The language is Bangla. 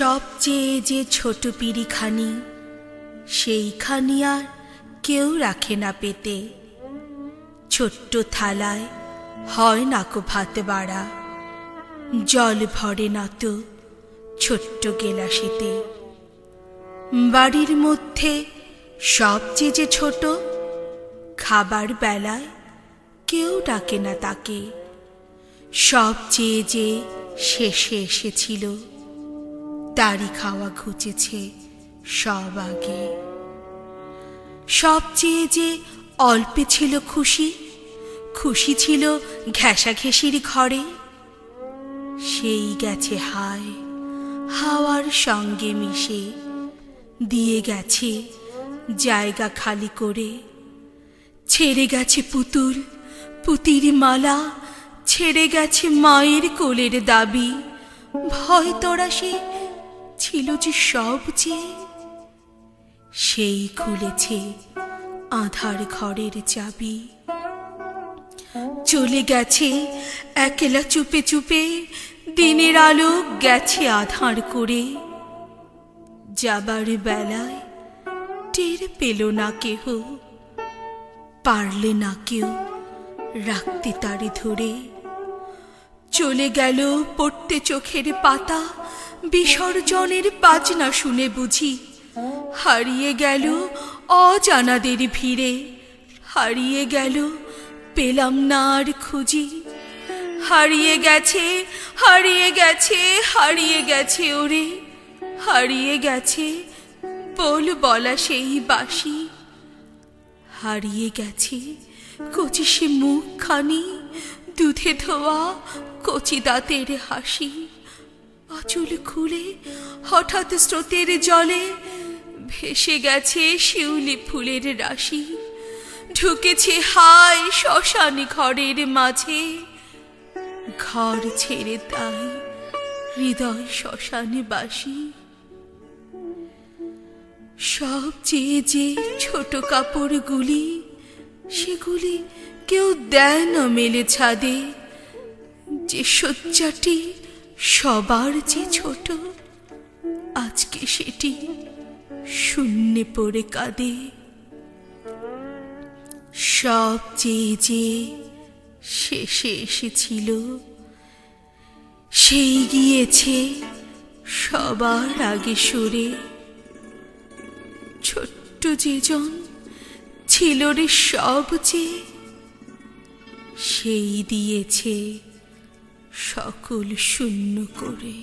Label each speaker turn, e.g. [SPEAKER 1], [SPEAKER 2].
[SPEAKER 1] সবচেয়ে যে ছোট পিঁড়িখানি, সেইখানি আর কেউ রাখে না পেতে। ছোট্ট থালায় হয় না কো ভাত বাড়া, জল ভরে না তো ছোট্ট গেলাসেতে। বাড়ির মধ্যে সবচেয়ে যে ছোট, খাবার বেলায় কেউ ডাকে না তাকে। সবচেয়ে যে শেষে এসেছিল, তারই খাওয়া ঘুচেছে সব আগে। সবচেয়ে যে অল্পে ছিল খুশি, খুশি ছিল ঘেঁষাঘেঁষির ঘরে, সেই গেছে হায় হাওয়ার সঙ্গে মিশে, দিয়ে গেছে জায়গা খালি করে। ছেড়ে গেছে পুতুল পুতির মালা, ছেড়ে গেছে মায়ের কোলের দাবি। ভয় তোরা সে ছিল যে সব যে, সেই খুলেছে আঁধার ঘরের চাবি। চলে গেছে একলা চুপে চুপে, দিনের আলো গেছে আধার করে। যাবার বেলায় টের পেল না কেহ, পারলে না কেউ রাখতে তারে ধরে। চলে গেল পড়তে চোখের পাতা, বিসর্জনের বাজনা শুনে বুঝি। হারিয়ে গেল অজানাদের ভিড়ে, হারিয়ে গেল পেলাম না আর খুঁজি। হারিয়ে গেছে হারিয়ে গেছে হারিয়ে গেছে ওরে, হারিয়ে গেছে বল বলা সেই বাঁশি। হারিয়ে গেছে কচি সে মুখখানি, দুধে ধোয়া কচি দাঁতের হাসি। আঁচল খুলে হঠাৎ স্রোতের জলে ভেসে গেছে শিউলি ফুলের রাশি। ঢুকেছে হায় শ্মশান ঘরের মাঝে, ঘর ছেড়ে তাই হৃদয় শ্মশানে বাসি। সবচেয়ে যে ছোট কাপড়গুলি, সেগুলি কেউ দেয় না মেলে ছাদে। যে শয্যাটি সবার যে ছোট, আজকে সেটি শূন্যে পড়ে কাঁদে। সবচেয়ে যে শেষে এসেছিল, সেই গিয়েছে সবার আগে সরে। ছোট্ট যেজন ছিল রে সব যে, সেই দিয়েছে সকল শূন্য করে।